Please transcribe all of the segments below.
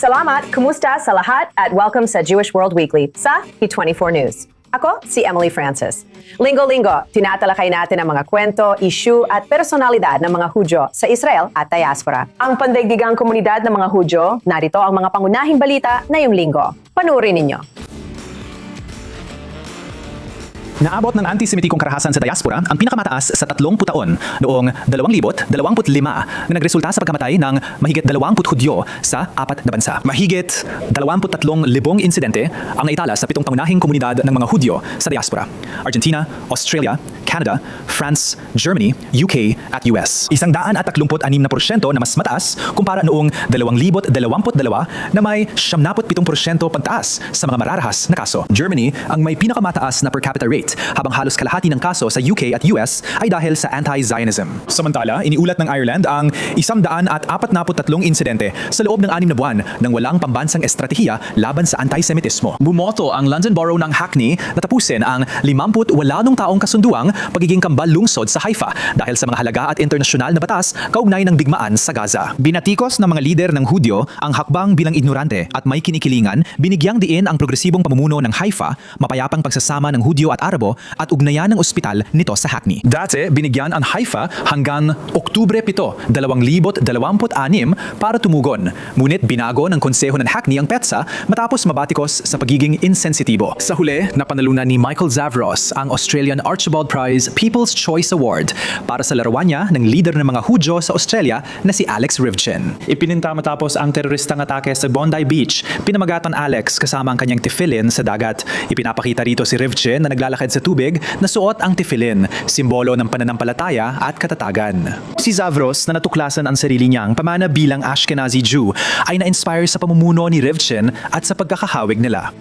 Salamat, kumusta sa lahat at welcome sa Jewish World Weekly sa P24 News. Ako si Emily Francis. Linggo-linggo, tinatalakay natin ang mga kwento, issue at personalidad ng mga Hudyo sa Israel at diaspora. Ang pandaigdigang komunidad ng mga Hudyo, narito ang mga pangunahing balita ngayong linggo. Panuorin ninyo. Naabot ng antisemitikong karahasan sa diaspora ang pinakamataas sa 30 taon noong 2025 na nagresulta sa pagkamatay ng mahigit 20 Hudyo sa 4 na bansa. Mahigit 23,000 insidente ang naitala sa 7 pangunahing komunidad ng mga Hudyo sa diaspora: Argentina, Australia, Canada, France, Germany, UK at US. 136% na mas mataas kumpara noong 2022 na may 77% pagtaas sa mga mararahas na kaso. Germany ang may pinakamataas na per capita rate, habang halos kalahati ng kaso sa UK at US ay dahil sa anti-Zionism. Samantala, iniulat ng Ireland ang 143 insidente sa loob ng 6 na buwan nang walang pambansang estratehiya laban sa antisemitismo. Bumoto ang London Borough ng Hackney na tapusin ang 58 taong kasunduang pagiging kambal lungsod sa Haifa dahil sa mga halaga at internasyonal na batas kaugnay ng digmaan sa Gaza. Binatikos ng mga lider ng Hudyo ang hakbang bilang ignorante at may kinikilingan, binigyang diin ang progresibong pamumuno ng Haifa, mapayapang pagsasama ng Hudyo at Arabo at ugnayan ng ospital nito sa Hackney. Dati, binigyan ang Haifa hanggang Oktubre 7, 2026 para tumugon. Ngunit binago ng konseho ng Hackney ang petsa matapos mabatikos sa pagiging insensitibo. Sa huli, napanalunan ni Michael Zavros ang Australian Archibald Prize People's Choice Award para sa larawan niya ng leader ng mga Hudyo sa Australia na si Alex Rivchin. Ipininta matapos ang teroristang atake sa Bondi Beach, pinamagatan Alex kasama ang kanyang tefillin sa dagat. Ipinapakita rito si Rivchin na naglalakad sa tubig na suot ang tefillin, simbolo ng pananampalataya at katatagan. Si Zavros na natuklasan ang sarili niyang pamana bilang Ashkenazi Jew ay na-inspire sa pamumuno ni Rivchin at sa pagkakahawig nila.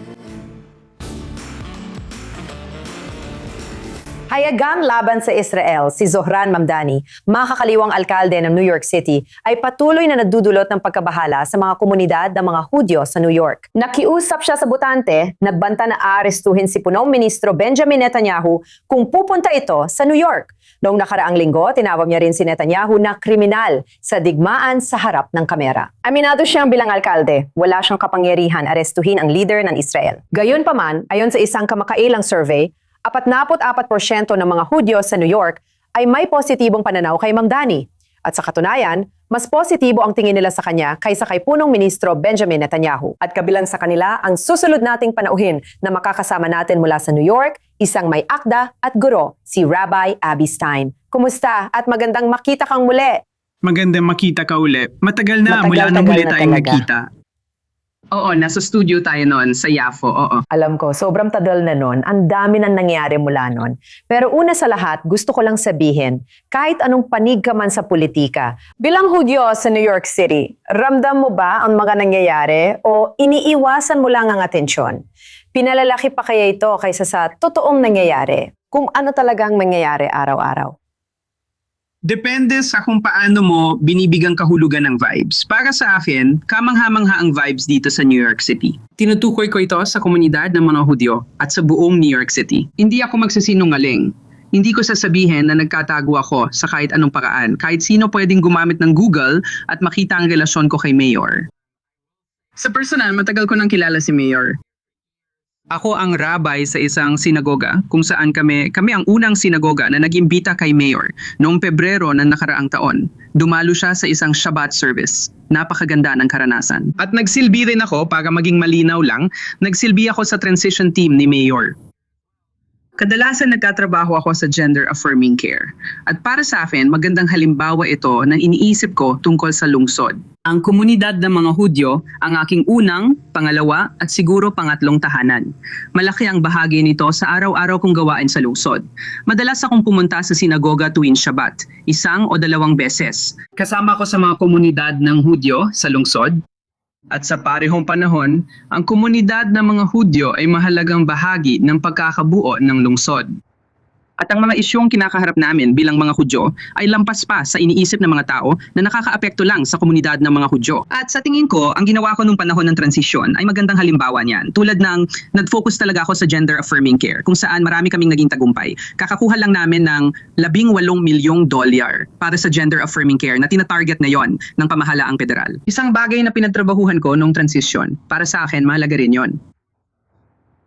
Hayagang laban sa Israel, si Zohran Mamdani, makakaliwang alkalde ng New York City, ay patuloy na nagdudulot ng pagkabahala sa mga komunidad ng mga Hudyo sa New York. Nakiusap siya sa butante, nagbanta na aarestuhin si punong ministro Benjamin Netanyahu kung pupunta ito sa New York. Noong nakaraang linggo, tinawag niya rin si Netanyahu na kriminal sa digmaan sa harap ng kamera. Aminado siyang bilang alkalde, wala siyang kapangyarihan arestuhin ang leader ng Israel. Gayunpaman, ayon sa isang kamakailang survey, 44% ng mga Hudyo sa New York ay may positibong pananaw kay Mamdani. At sa katunayan, mas positibo ang tingin nila sa kanya kaysa kay punong ministro Benjamin Netanyahu. At kabilang sa kanila ang susunod nating panauhin na makakasama natin mula sa New York, isang may akda at guro, si Rabbi Abby Stein. Kumusta at magandang makita kang muli. Magandang makita ka uli. Matagal na mula nang muli tayong nagkita. Oo, nasa studio tayo noon sa Yafo, oo. Alam ko, sobrang tagal na nun. Ang dami nang nangyari mula nun. Pero una sa lahat, gusto ko lang sabihin, kahit anong panig ka man sa politika, bilang Hudyo sa New York City, ramdam mo ba ang mga nangyayari o iniiwasan mo lang ang atensyon? Pinalalaki pa kaya ito kaysa sa totoong nangyayari? Kung ano talagang nangyayari araw-araw? Depende sa kung paano mo binibigang kahulugan ng vibes. Para sa akin, kamangha-mangha ang vibes dito sa New York City. Tinutukoy ko ito sa komunidad ng mga Hudyo at sa buong New York City. Hindi ako magsasinungaling. Hindi ko sasabihin na nagtatago ako sa kahit anong paraan. Kahit sino pwedeng gumamit ng Google at makita ang relasyon ko kay Mayor. Sa personal, matagal ko nang kilala si Mayor. Ako ang rabbi sa isang sinagoga kung saan kami ang unang sinagoga na nag-imbita kay Mayor noong Pebrero ng nakaraang taon. Dumalo siya sa isang Shabbat service. Napakaganda ng karanasan. At nagsilbi rin ako, para maging malinaw lang, nagsilbi ako sa transition team ni Mayor. Kadalasan nagtatrabaho ako sa gender-affirming care. At para sa akin, magandang halimbawa ito na iniisip ko tungkol sa lungsod. Ang komunidad ng mga Hudyo ang aking unang, pangalawa at siguro pangatlong tahanan. Malaki ang bahagi nito sa araw-araw kong gawain sa lungsod. Madalas akong pumunta sa sinagoga tuwing Shabbat, 1 o 2 beses. Kasama ko sa mga komunidad ng Hudyo sa lungsod. At sa parehong panahon, ang komunidad ng mga Hudyo ay mahalagang bahagi ng pagkakabuo ng lungsod. At ang mga isyong kinakaharap namin bilang mga Hudyo ay lampas pa sa iniisip ng mga tao na nakakaapekto lang sa komunidad ng mga Hudyo. At sa tingin ko, ang ginawa ko nung panahon ng transisyon ay magandang halimbawa niyan. Tulad ng nag-focus talaga ako sa gender-affirming care kung saan marami kaming naging tagumpay. Kakakuha lang namin ng $18 milyong para sa gender-affirming care na tinatarget ngayon ng pamahalaang federal. Isang bagay na pinagtrabahuhan ko nung transisyon, para sa akin mahalaga rin yon.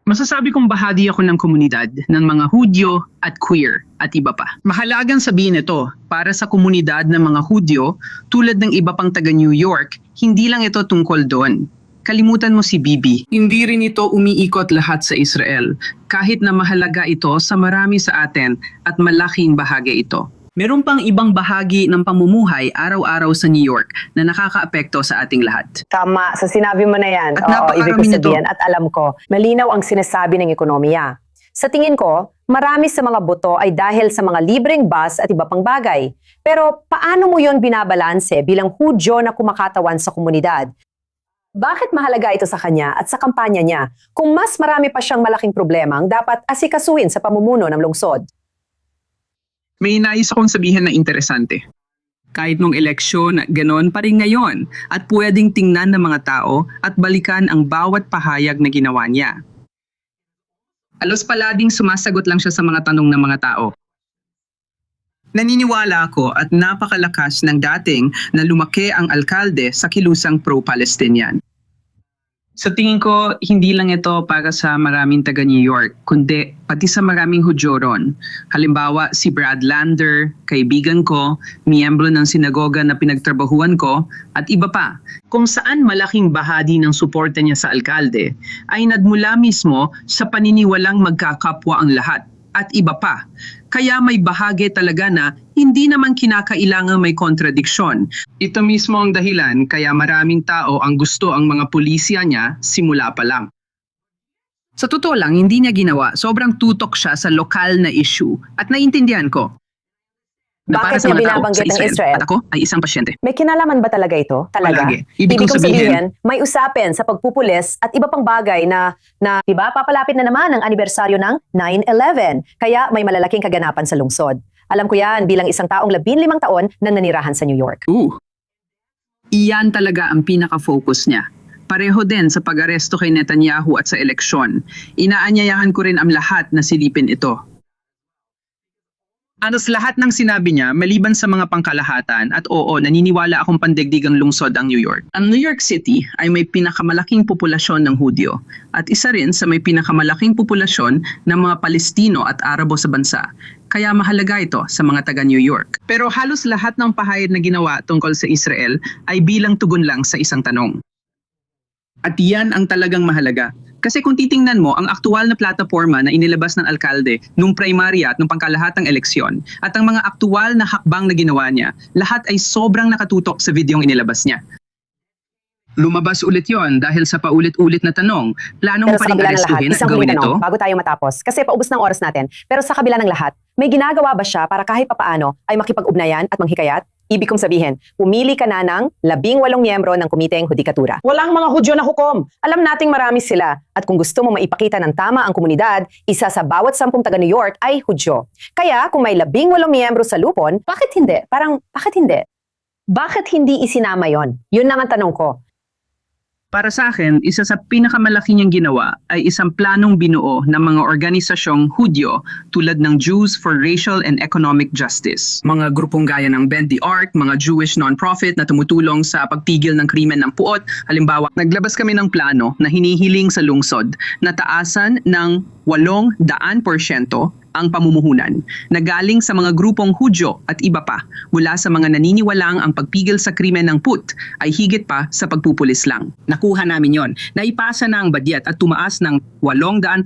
Masasabi kong bahagi ako ng komunidad ng mga Hudyo at queer at iba pa. Mahalagang sabihin ito para sa komunidad ng mga Hudyo tulad ng iba pang taga New York, hindi lang ito tungkol doon. Kalimutan mo si Bibi. Hindi rin ito umiikot lahat sa Israel, kahit na mahalaga ito sa marami sa atin at malaking bahagi ito. Meron pang ibang bahagi ng pamumuhay araw-araw sa New York na nakakaapekto sa ating lahat. Tama, sa sinabi mo na yan. At Oo, napakarami ibig ko nito. sabihin at alam ko, malinaw ang sinasabi ng ekonomiya. Sa tingin ko, marami sa mga boto ay dahil sa mga libreng bus at iba pang bagay. Pero paano mo yon binabalanse bilang Hudyo na kumakatawan sa komunidad? Bakit mahalaga ito sa kanya at sa kampanya niya kung mas marami pa siyang malaking problemang dapat asikasuhin sa pamumuno ng lungsod? May nais akong sabihin na interesante. Kahit nung eleksyon, ganon pa rin ngayon at pwedeng tingnan ng mga tao at balikan ang bawat pahayag na ginawa niya. Alos palading sumasagot lang siya sa mga tanong ng mga tao. Naniniwala ako at napakalakas ng dating na lumaki ang alkalde sa kilusang pro-Palestinian. Sa tingin ko, hindi lang ito para sa maraming taga New York, kundi pati sa maraming Hudyo ron. Halimbawa, si Brad Lander, kaibigan ko, miyembro ng sinagoga na pinagtrabahuan ko, at iba pa. Kung saan malaking bahagi ng suporta niya sa alkalde, ay nagmula mismo sa paniniwalang magkakapwa ang lahat, at iba pa. Kaya may bahagi talaga na hindi naman kinakailangan may kontradiksyon. Ito mismo ang dahilan kaya maraming tao ang gusto ang mga pulisya niya simula pa lang. Sa totoo lang, hindi niya ginawa. Sobrang tutok siya sa lokal na issue at naiintindihan ko. Na para Bakit sa niya mga tao binabanggit sa ang Israel? At ako ay isang pasyente. May kinalaman ba talaga ito? Talaga? Palagi. Ibig kong sabihin, may usapin sa pagpupulis at iba pang bagay na diba, papalapit na naman ang anibersaryo ng 9/11. Kaya may malalaking kaganapan sa lungsod. Alam ko yan bilang isang taong 15 taon nang nanirahan sa New York. Iyan talaga ang pinaka-focus niya. Pareho din sa pag-aresto kay Netanyahu at sa eleksyon. Inaanyayahan ko rin ang lahat na silipin ito. Anos lahat ng sinabi niya, maliban sa mga pangkalahatan at oo, naniniwala akong pandigdigang lungsod ang New York. Ang New York City ay may pinakamalaking populasyon ng Hudyo at isa rin sa may pinakamalaking populasyon ng mga Palestino at Arabo sa bansa. Kaya mahalaga ito sa mga taga New York. Pero halos lahat ng pahayag na ginawa tungkol sa Israel ay bilang tugon lang sa isang tanong. At yan ang talagang mahalaga. Kasi kung titingnan mo, ang aktual na plataforma na inilabas ng alkalde nung primarya at nung pangkalahatang eleksyon at ang mga aktual na hakbang na ginawa niya, lahat ay sobrang nakatutok sa videong inilabas niya. Lumabas ulit yon dahil sa paulit-ulit na tanong, plano mo Pero pa sa rin kabila ng lahat, arestuhin at isang gawin huling ito? tanong, bago tayo matapos, kasi paubos ng oras natin. Pero sa kabila ng lahat, may ginagawa ba siya para kahit papaano ay makipag-ugnayan at manghikayat? Ibig kong sabihin, pumili ka na ng 18 miyembro ng Komiteng Hudikatura. Walang mga Hudyo na hukom. Alam nating marami sila. At kung gusto mo maipakita ng tama ang komunidad, isa sa bawat 10 taga New York ay Hudyo. Kaya kung may 18 miyembro sa lupon, bakit hindi? Bakit hindi? Bakit hindi isinama yon? Yun lang ang tanong ko. Para sa akin, isa sa pinakamalaki niyang ginawa ay isang planong binuo ng mga organisasyong Hudyo tulad ng Jews for Racial and Economic Justice. Mga grupong gaya ng Bend the Arc, mga Jewish non-profit na tumutulong sa pagpigil ng krimen ng puot. Halimbawa, naglabas kami ng plano na hinihiling sa lungsod na taasan ng 800% ang pamumuhunan na galing sa mga grupong Hudyo at iba pa mula sa mga naniniwalang ang pagpigil sa krimen ng put ay higit pa sa pagpupulis lang. Nakuha namin yon. Naipasa na ang badyet at tumaas ng 800%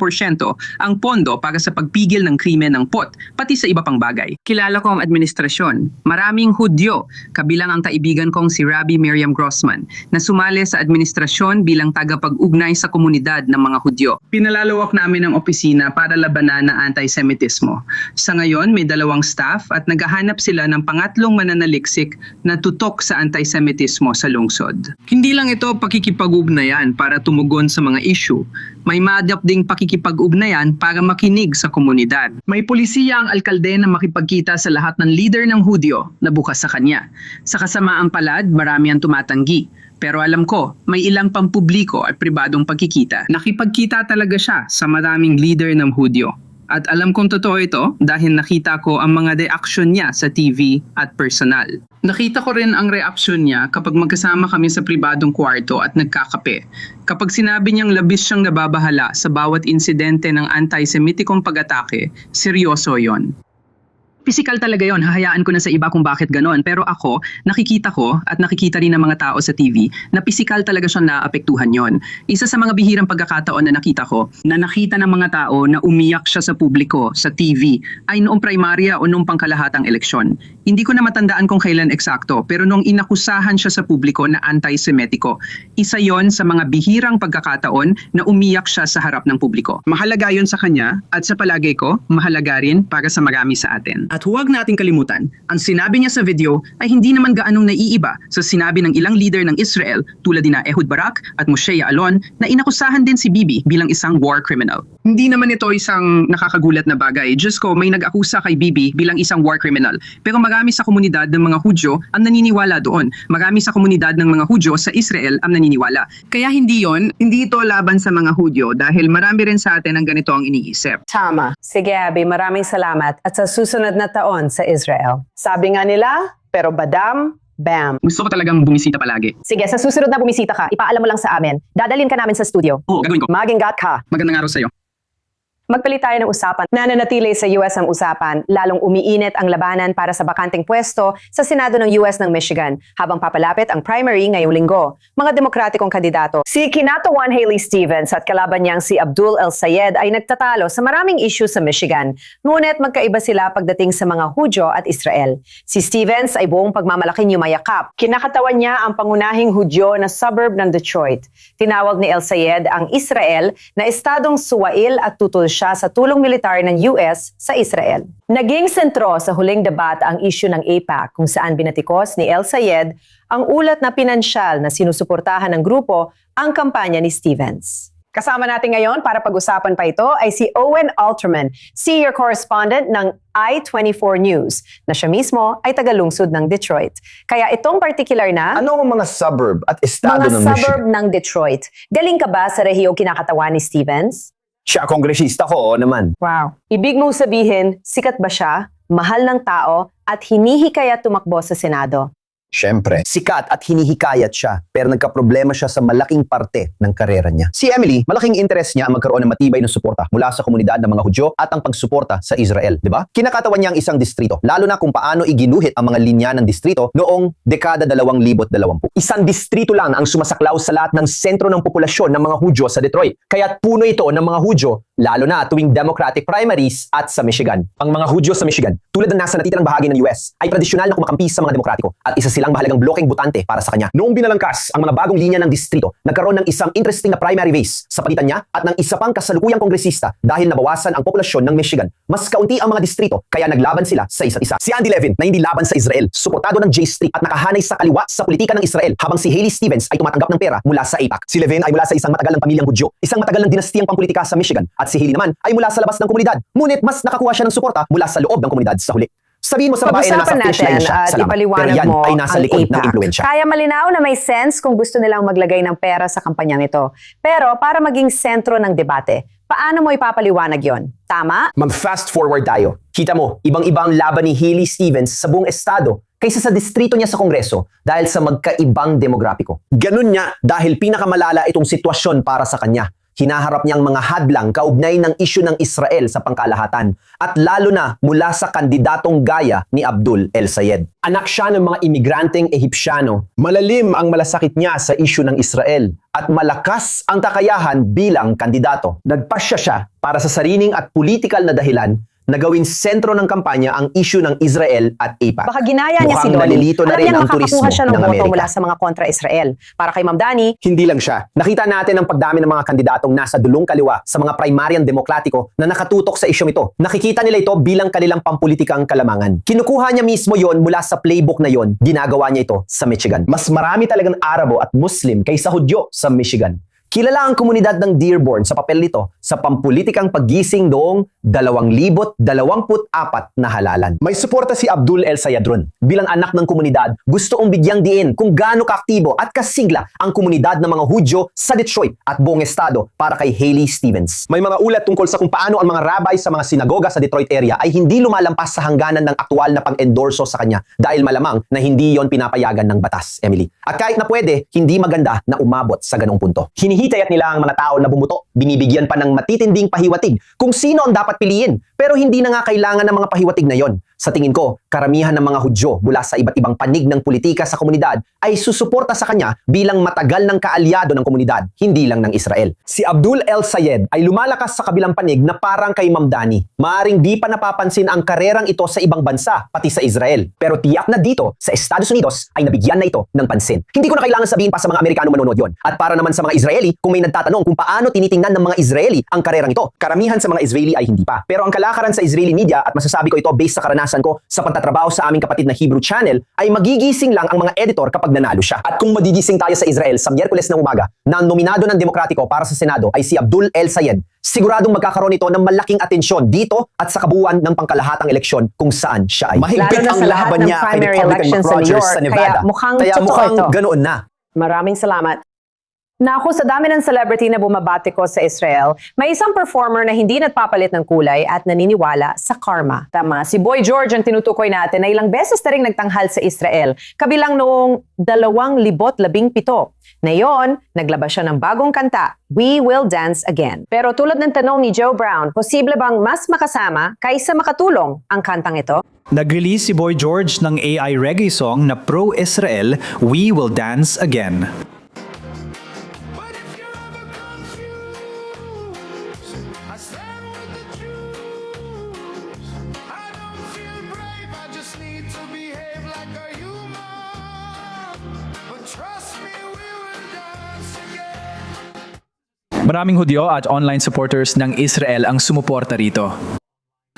ang pondo para sa pagpigil ng krimen ng put, pati sa iba pang bagay. Kilala ko ang administrasyon. Maraming Hudyo, kabilang ang kaibigan kong si Rabbi Miriam Grossman, na sumali sa administrasyon bilang tagapag-ugnay sa komunidad ng mga Hudyo. Pinalalawak namin ang opisina para labanan ng anti-Semitism anti-Semitismo. Sa ngayon, may 2 staff at naghahanap sila ng pangatlong mananaliksik na tutok sa anti-Semitismo sa lungsod. Hindi lang ito pakikipag-ugnayan para tumugon sa mga issue. May maadap ding pakikipag-ugnayan para makinig sa komunidad. May polisiya ang alkalde na makipagkita sa lahat ng leader ng Hudyo na bukas sa kanya. Sa kasamaang palad, marami ang tumatanggi. Pero alam ko, may ilang pampubliko at pribadong pagkikita. Nakipagkita talaga siya sa maraming leader ng Hudyo. At alam kong totoo ito dahil nakita ko ang mga reaksyon niya sa TV at personal. Nakita ko rin ang reaksyon niya kapag magkasama kami sa pribadong kwarto at nagkakape. Kapag sinabi niyang labis siyang nababahala sa bawat insidente ng anti-Semitikong pag-atake, seryoso yon. Physical talaga yon, hahayaan ko na sa iba kung bakit ganon. Pero ako, nakikita ko at nakikita rin ng mga tao sa TV na physical talaga siyang naapektuhan yon. Isa sa mga bihirang pagkakataon na nakita ko, na nakita ng mga tao na umiyak siya sa publiko, sa TV, ay noong primarya o noong pangkalahatang eleksyon. Hindi ko na matandaan kung kailan eksakto, pero noong inakusahan siya sa publiko na anti-Semitiko. Isa yon sa mga bihirang pagkakataon na umiyak siya sa harap ng publiko. Mahalaga yon sa kanya at sa palagay ko, mahalaga rin para sa marami sa atin. At huwag nating kalimutan, ang sinabi niya sa video ay hindi naman gaanong naiiba sa sinabi ng ilang leader ng Israel tulad ni Ehud Barak at Moshe Yaalon na inakusahan din si Bibi bilang isang war criminal. Hindi naman ito isang nakakagulat na bagay. Diyos ko, may nag-akusa kay Bibi bilang isang war criminal. Pero marami sa komunidad ng mga Hudyo ang naniniwala doon. Marami sa komunidad ng mga Hudyo sa Israel ang naniniwala. Kaya hindi ito laban sa mga Hudyo dahil marami rin sa atin ang ganito ang iniisip. Tama. Sige, Abby, maraming salamat at sa susunod na taon sa Israel. Sabi nga nila, pero badam, bam. Gusto ko talagang bumisita palagi. Sige, sa susunod na bumisita ka, ipaalam mo lang sa amin. Dadalhin ka namin sa studio. Oo, gagawin ko. Mag-ingat ka. Magandang araw sa'yo. Magpalit tayo ng usapan. Nananatili sa US ang usapan, lalong umiinit ang labanan para sa bakanteng pwesto sa Senado ng US ng Michigan habang papalapit ang primary ngayong linggo. Mga demokratikong kandidato. Si Kinatawan Haley Stevens at kalaban niyang si Abdul El Sayed ay nagtatalo sa maraming issue sa Michigan. Ngunit magkaiba sila pagdating sa mga Hudyo at Israel. Si Stevens ay buong pagmamalaking yumayakap. Kinakatawan niya ang pangunahing Hudyo na suburb ng Detroit. Tinawag ni El Sayed ang Israel na estadong suwail at tutol siya sa tulong militar ng US sa Israel. Naging sentro sa huling debat ang issue ng AIPAC kung saan binatikos ni El Sayed ang ulat na pinansyal na sinusuportahan ng grupo ang kampanya ni Stevens. Kasama natin ngayon para pag-usapan pa ito ay si Owen Alterman, senior correspondent ng I-24 News, na siya mismo ay tagalungsod ng Detroit. Kaya itong particular na Ano ang mga suburb at estado mga ng suburb Michigan? ng Detroit. Galing ka ba sa rehiyong kinakatawan ni Stevens? Siya, kongresista ko, oo naman. Wow. Ibig mong sabihin, sikat ba siya, mahal ng tao, at hinihikayat tumakbo sa Senado? Siyempre, sikat at hinihikayat siya, pero nagkaproblema siya sa malaking parte ng karera niya. Si Emily, malaking interest niya ang magkaroon ng matibay na suporta mula sa komunidad ng mga Hudyo at ang pagsuporta sa Israel, di ba? Kinakatawan niya ang isang distrito, lalo na kung paano iginuhit ang mga linya ng distrito noong dekada 2020. Isang distrito lang ang sumasaklaw sa lahat ng sentro ng populasyon ng mga Hudyo sa Detroit, kaya't puno ito ng mga Hudyo, lalo na tuwing Democratic primaries at sa Michigan. Ang mga Hudyo sa Michigan, tulad ng nasa natitirang bahagi ng US, ay tradisyonal na kumakampi sa mga Demokratiko at isa silang mahalagang blokeng butante para sa kanya. Noong binalangkas ang mga bagong linya ng distrito, nagkaroon ng isang interesting na primary race sa pagitan niya at ng isa pang kasalukuyang kongresista dahil nabawasan ang populasyon ng Michigan. Mas kaunti ang mga distrito kaya naglaban sila sa isa't isa. Si Andy Levin na hindi laban sa Israel, suportado ng J Street at nakahanay sa kaliwa sa politika ng Israel, habang si Haley Stevens ay tumatanggap ng pera mula sa AIPAC. Si Levin ay mula sa isang matagal ng pamilyang Hudyo, isang matagal ng dinastiyang pampulitika sa Michigan, at si Haley naman ay mula sa labas ng komunidad. Ngunit mas nakakuha siya ng suporta mula sa loob ng komunidad sa huli. Sabihin mo sa babae na nasa Pag-usapan finish line natin siya, at salamat. Pero ipaliwanag yan mo ay nasa ang likod ng AIPAC. impluensya. Kaya malinaw na may sense kung gusto nilang maglagay ng pera sa kampanyang ito. Pero para maging sentro ng debate, paano mo ipapaliwanag yon? Tama? Mag-fast forward tayo. Kita mo, ibang-ibang laban ni Haley Stevens sa buong estado kaysa sa distrito niya sa Kongreso dahil sa magkaibang demograpiko. Ganun niya dahil pinakamalala itong sitwasyon para sa kanya. Hinaharap niyang mga hadlang kaugnay ng isyu ng Israel sa pangkalahatan at lalo na mula sa kandidatong gaya ni Abdul El Sayed. Anak siya ng mga imigranteng Ehipsyano. Malalim ang malasakit niya sa isyu ng Israel at malakas ang kakayahan bilang kandidato. Nagpasya siya para sa sariling at politikal na dahilan na gawing sentro ng kampanya ang issue ng Israel at AIPAC. Baka ginaya niya si Mukhang Dolly. nalilito na Alam rin niyang ang turismo makakakuha siya ng ng boto Amerika. mula sa mga kontra-Israel. Para kay Ma'am Dani, Hindi lang siya. Nakita natin ang pagdami ng mga kandidatong nasa dulong kaliwa sa mga primaryang demokratiko na nakatutok sa isyong ito. Nakikita nila ito bilang kanilang pampulitikang kalamangan. Kinukuha niya mismo yon mula sa playbook na yon. Ginagawa niya ito sa Michigan. Mas marami talagang Arabo at Muslim kaysa Hudyo sa Michigan. Kilala ang komunidad ng Dearborn sa papel nito sa pampulitikang paggising noong 2024 na halalan. May suporta si Abdul El Sayadron. Bilang anak ng komunidad, gusto kong bigyang diin kung gaano kaaktibo at kasigla ang komunidad ng mga Hudyo sa Detroit at buong estado para kay Haley Stevens. May mga ulat tungkol sa kung paano ang mga rabbi sa mga sinagoga sa Detroit area ay hindi lumalampas sa hangganan ng aktual na pang-endorso sa kanya dahil malamang na hindi yon pinapayagan ng batas, Emily. At kahit na pwede, hindi maganda na umabot sa ganong punto. Hinihitayat nila ang mga tao na bumuto, binibigyan pa ng matitinding pahiwatig kung sino ang dapat piliin. Pero hindi na nga kailangan ng mga pahiwatig na yon. Sa tingin ko, karamihan ng mga Hudyo mula sa iba't ibang panig ng politika sa komunidad ay susuporta sa kanya bilang matagal ng kaalyado ng komunidad, hindi lang ng Israel. Si Abdul El Sayed ay lumalakas sa kabilang panig na parang kay Ma'am Dani. Maaring di pa napapansin ang karerang ito sa ibang bansa, pati sa Israel. Pero tiyak na dito, sa Estados Unidos, ay nabigyan na ito ng pansin. Hindi ko na kailangan sabihin pa sa mga Amerikano manonood yon. At para naman sa mga Israeli, kung may nagtatanong kung paano tinitingnan ng mga Israeli ang karerang ito, karamihan sa mga Israeli ay hindi pa. Pero ang kalakaran sa Israeli media, at masasabi ko ito based sa karanasan ko sa pagtatrabaho sa aming kapatid na Hebrew Channel, ay magigising lang ang mga editor kapag nanalo siya. At kung magigising tayo sa Israel sa Miyerkules ng umaga na ang nominado ng Demokratiko para sa Senado ay si Abdul El Sayed, siguradong magkakaroon ito ng malaking atensyon dito at sa kabuuan ng pangkalahatang eleksyon kung saan siya ay. Mahigpit Lalo na ang sa lahat laban ng niya kay primary Republican elections Mark sa New Rogers York, sa Nevada. kaya mukhang totoo ito. ganoon na. maraming salamat. Naku, sa dami ng celebrity na bumabati ko sa Israel, may isang performer na hindi nagpapalit ng kulay at naniniwala sa karma. Tama, si Boy George ang tinutukoy natin na ilang beses na rin nagtanghal sa Israel, kabilang noong 2017. Ngayon, naglabas siya ng bagong kanta, We Will Dance Again. Pero tulad ng tanong ni Joe Brown, posible bang mas makasama kaysa makatulong ang kantang ito? Nag-release si Boy George ng AI reggae song na pro-Israel, We Will Dance Again. But if you're ever confused, I stand with the Jews. I don't feel brave, I just need to behave like a human. But trust me, we will dance again. Maraming Hudyo at online supporters ng Israel ang sumuporta rito.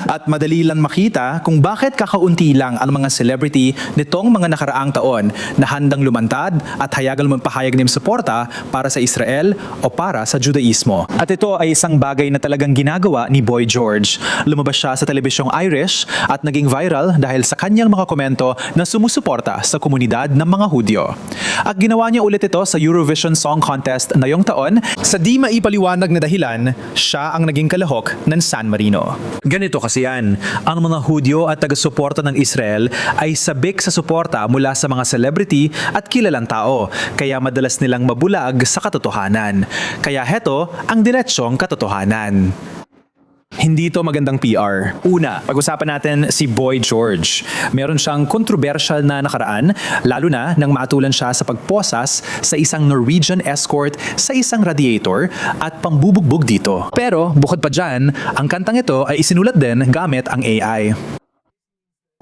At madali lang makita kung bakit kakaunti lang ang mga celebrity nitong mga nakaraang taon na handang lumantad at hayagang magpahayag ng suporta para sa Israel o para sa Judaismo. At ito ay isang bagay na talagang ginagawa ni Boy George. Lumabas siya sa telebisyong Irish at naging viral dahil sa kanyang mga komento na sumusuporta sa komunidad ng mga Hudyo. At ginawa niya ulit ito sa Eurovision Song Contest na yung taon. Sa di maipaliwanag na dahilan, siya ang naging kalahok ng San Marino. Ganito kasi yan, ang mga Hudyo at taga-suporta ng Israel ay sabik sa suporta mula sa mga celebrity at kilalang tao, kaya madalas nilang mabulag sa katotohanan. Kaya heto ang diretsyong katotohanan. Hindi ito magandang PR. Una, pag-usapan natin si Boy George. Meron siyang kontrobersyal na nakaraan, lalo na nang maatulan siya sa pagposas sa isang Norwegian escort sa isang radiator at pambubugbog dito. Pero bukod pa dyan, ang kantang ito ay isinulat din gamit ang AI.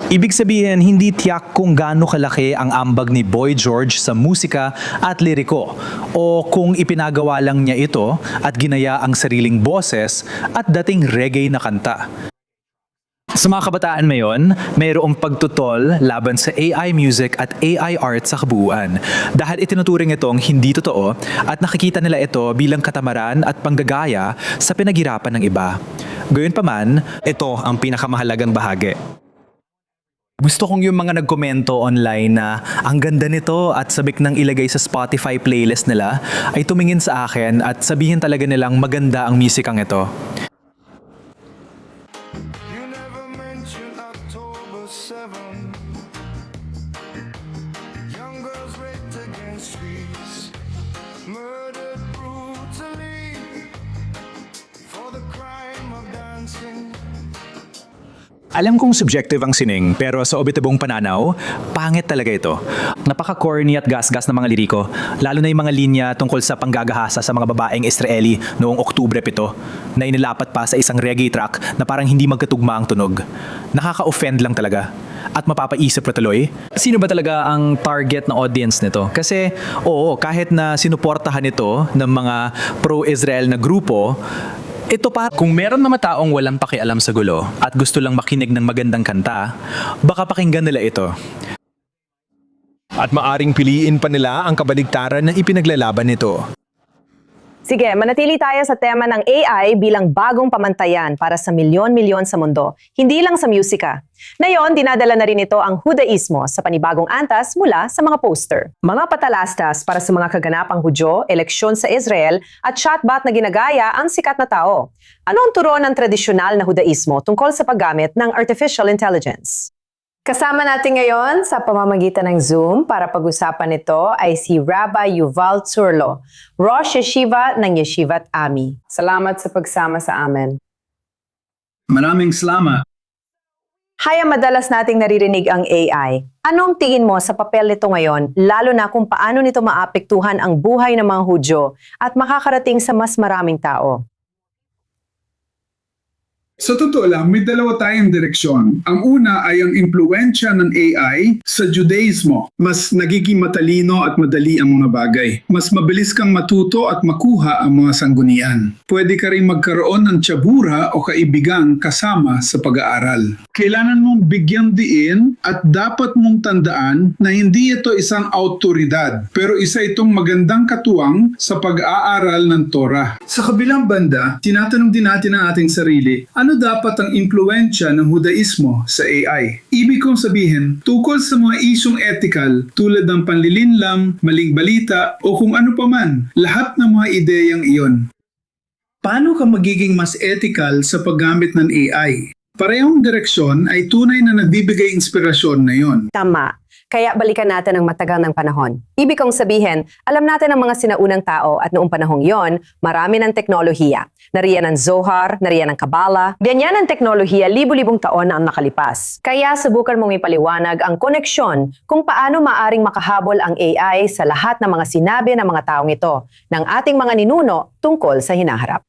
Ibig sabihin, hindi tiyak kung gaano kalaki ang ambag ni Boy George sa musika at liriko o kung ipinagawa lang niya ito at ginaya ang sariling boses at dating reggae na kanta. Sa mga kabataan ngayon, mayroong pagtutol laban sa AI music at AI art sa kabuuan dahil itinuturing itong hindi totoo at nakikita nila ito bilang katamaran at panggagaya sa pinaghirapan ng iba. Gayunpaman, ito ang pinakamahalagang bahagi. Gusto kong yung mga nagkomento online na ang ganda nito at sabik nang ilagay sa Spotify playlist nila ay tumingin sa akin at sabihin talaga nilang maganda ang musikang ito. You never mentioned October 7. Young girls raped against streets, murdered brutally for the crime of dancing. Alam kong subjective ang sining, pero sa obitibong pananaw, pangit talaga ito. Napaka-corny at gas-gas ng mga liriko, lalo na yung mga linya tungkol sa panggagahasa sa mga babaeng Israeli noong Oktubre 7, na inilapat pa sa isang reggae track na parang hindi magkatugma ang tunog. Nakaka-offend lang talaga. At mapapaisip na tuloy, sino ba talaga ang target na audience nito? Kasi, oo, kahit na sinuportahan ito ng mga pro-Israel na grupo, ito pa, kung meron na taong walang pakialam sa gulo at gusto lang makinig ng magandang kanta, baka pakinggan nila ito. At maaring piliin pa nila ang kabaligtaran na ipinaglalaban nito. Sige, manatili tayo sa tema ng AI bilang bagong pamantayan para sa milyon-milyon sa mundo, hindi lang sa musika. Ngayon, dinadala na rin ito ang Judaismo sa panibagong antas mula sa mga poster. Mga patalastas para sa mga kaganapang Hudyo, eleksyon sa Israel at chatbot na ginagaya ang sikat na tao. Ano ang turo ng tradisyonal na Judaismo tungkol sa paggamit ng artificial intelligence? Kasama natin ngayon sa pamamagitan ng Zoom para pag-usapan ito ay si Rabbi Yuval Tsurlo, Rosh Yeshiva ng Yeshivat Ami. Salamat sa pagsama sa amin. Maraming salamat. Haya madalas nating naririnig ang AI. Anong tingin mo sa papel nito ngayon, lalo na kung paano nito maapektuhan ang buhay ng mga Hudyo at makakarating sa mas maraming tao? Sa totoo lang, may dalawa tayong direksyon. Ang una ay ang impluensya ng AI sa Judaismo. Mas nagiging matalino at madali ang mga bagay. Mas mabilis kang matuto at makuha ang mga sanggunian. Pwede ka rin magkaroon ng tsabura o kaibigang kasama sa pag-aaral. Kailangan mong bigyang diin at dapat mong tandaan na hindi ito isang autoridad, pero isa itong magandang katuwang sa pag-aaral ng Torah. Sa kabilang banda, tinatanong din natin ang ating sarili, ano dapat ang impluensya ng Judaismo sa AI? Ibig kong sabihin, tukol sa mga isyong ethical tulad ng panlilinlang, maling balita o kung ano paman, lahat ng mga ideyang iyon. Paano ka magiging mas ethical sa paggamit ng AI? Parehong direksyon ay tunay na nagbibigay inspirasyon na yon. Tama. Kaya balikan natin ang matagal ng panahon. Ibig kong sabihin, alam natin ang mga sinaunang tao at noong panahong yon, marami ng teknolohiya. Nariyan ang Zohar, nariyan ang Kabbalah. Ganyan ang teknolohiya libu-libong taon na ang nakalipas. Kaya subukan mong ipaliwanag ang koneksyon kung paano maaring makahabol ang AI sa lahat ng mga sinabi ng mga taong ito, ng ating mga ninuno tungkol sa hinaharap.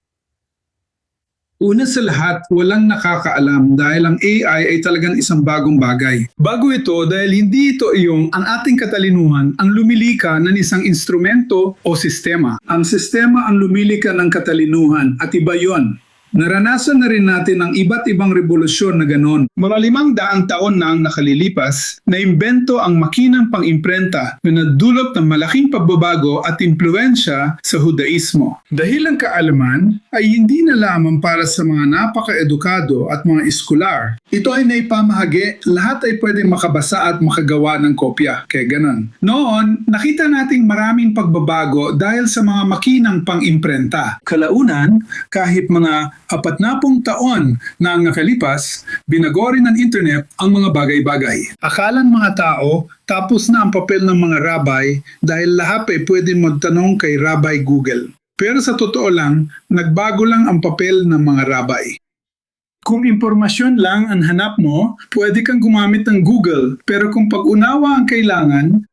Una sa lahat, walang nakakaalam dahil ang AI ay talagang isang bagong bagay. Bago ito dahil hindi ito iyong ang ating katalinuhan ang lumilika ng isang instrumento o sistema. Ang sistema ang lumilika ng katalinuhan at iba yon. Naranasan na rin natin ang iba't ibang revolusyon na ganon. Mga 500 taon na ang nakalilipas, naimbento ang makinang pang-imprenta na nagdulot ng malaking pagbabago at impluensya sa Judaismo. Dahil ang kaalaman ay hindi na lamang para sa mga napaka-edukado at mga eskular. Ito ay naipamahagi, lahat ay pwedeng makabasa at makagawa ng kopya. Kaya ganon. Noon, nakita nating maraming pagbabago dahil sa mga makinang pang-imprenta. Kalaunan, kahit mga 40 taon na ang nakalipas, binago rin ng internet ang mga bagay-bagay. Akalan mga tao, tapos na ang papel ng mga rabbi dahil lahat ay pwede magtanong kay Rabbi Google. Pero sa totoo lang, nagbago lang ang papel ng mga rabbi. Kung impormasyon lang ang hanap mo, pwede kang gumamit ng Google. Pero kung pag-unawa ang kailangan,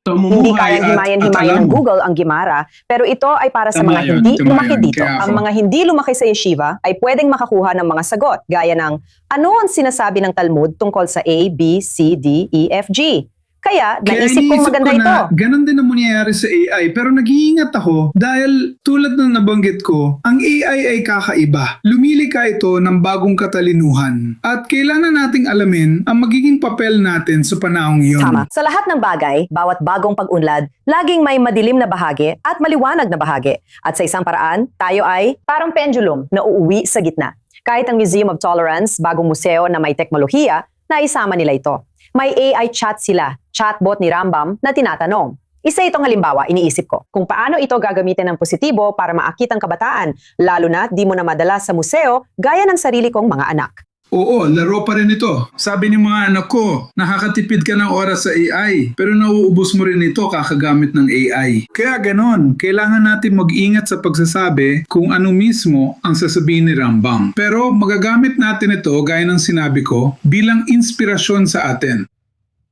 Hindi kayang himayan-himayan ng Google ang Gimara, pero ito ay para sa mga hindi lumaki dito. Ang mga hindi lumaki sa yeshiva ay pwedeng makakuha ng mga sagot, gaya ng ano ang sinasabi ng Talmud tungkol sa A, B, C, D, E, F, G. Kaya naisip kong maganda ito. Ganon din ang mangyayari sa AI, pero nag-iingat ako dahil tulad ng nabanggit ko, ang AI ay kakaiba. Lumilika ito ng bagong katalinuhan at kailangan nating alamin ang magiging papel natin sa panahong iyon. Tama. Sa lahat ng bagay, bawat bagong pag-unlad, laging may madilim na bahagi at maliwanag na bahagi. At sa isang paraan, tayo ay parang pendulum na uuwi sa gitna. Kahit ang Museum of Tolerance, bagong museo na may teknolohiya, naisama nila ito. May AI chat sila, chatbot ni Rambam na tinatanong. Isa itong halimbawa, iniisip ko, kung paano ito gagamitin ng positibo para maakit ang kabataan, lalo na di mo na madala sa museo gaya ng sarili kong mga anak. Oo, laro pa rin ito. Sabi ng mga anak ko, nakakatipid ka ng oras sa AI, pero nauubos mo rin ito kakagamit ng AI. Kaya ganon, kailangan natin mag-ingat sa pagsasabi kung ano mismo ang sasabihin ni Rambam. Pero magagamit natin ito, gaya ng sinabi ko, bilang inspirasyon sa atin.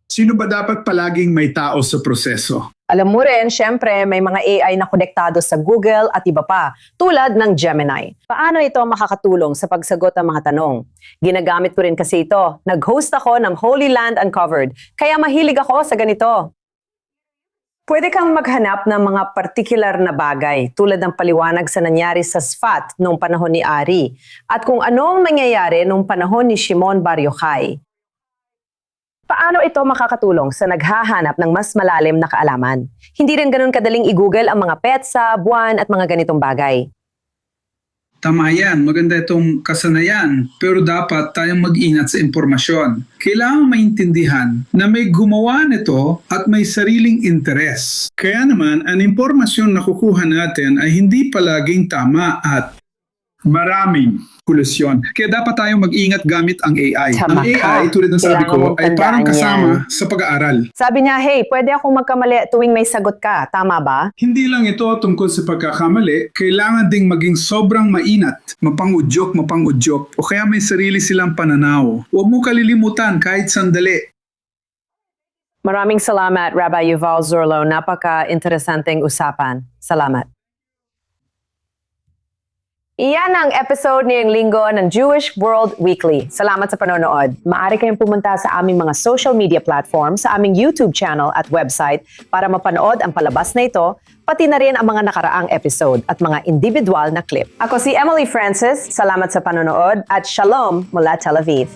Sino ba dapat palaging may tao sa proseso? Alam mo rin, syempre, may mga AI na konektado sa Google at iba pa, tulad ng Gemini. Paano ito makakatulong sa pagsagot ng mga tanong? Ginagamit ko rin kasi ito. Nag-host ako ng Holy Land Uncovered, kaya mahilig ako sa ganito. Pwede kang maghanap ng mga partikular na bagay tulad ng paliwanag sa nangyari sa Sfat noong panahon ni Ari at kung anong nangyayari noong panahon ni Shimon Bar Yochai. Paano ito makakatulong sa naghahanap ng mas malalim na kaalaman? Hindi rin ganun kadaling i-google ang mga petsa, buwan at mga ganitong bagay. Tama yan, maganda itong kasanayan, pero dapat tayong mag-ingat sa impormasyon. Kailangang maintindihan na may gumawa nito at may sariling interes. Kaya naman, ang impormasyon na kukuha natin ay hindi palaging tama at maraming kolusyon. Kaya dapat tayong mag-ingat gamit ang AI. Tama Ang ka. AI, tulad ng sabi Kailangan ko, mong ay parang tandaan kasama yan. sa pag-aaral. Sabi niya, hey, pwede akong magkamali tuwing may sagot ka. Tama ba? Hindi lang ito tungkol sa pagkakamali, kailangan ding maging sobrang mainat, mapangudyok, o kaya may sarili silang pananaw. Huwag mo kalilimutan kahit sandali. Maraming salamat, Rabbi Yuval Zorlo. Napaka-interesanteng usapan. Salamat. Iyan ang episode ngayong linggo ng Jewish World Weekly. Salamat sa panonood. Maaari kayong pumunta sa aming mga social media platforms, sa aming YouTube channel at website para mapanood ang palabas na ito, pati na rin ang mga nakaraang episode at mga individual na clip. Ako si Emily Francis. Salamat sa panonood at Shalom mula Tel Aviv.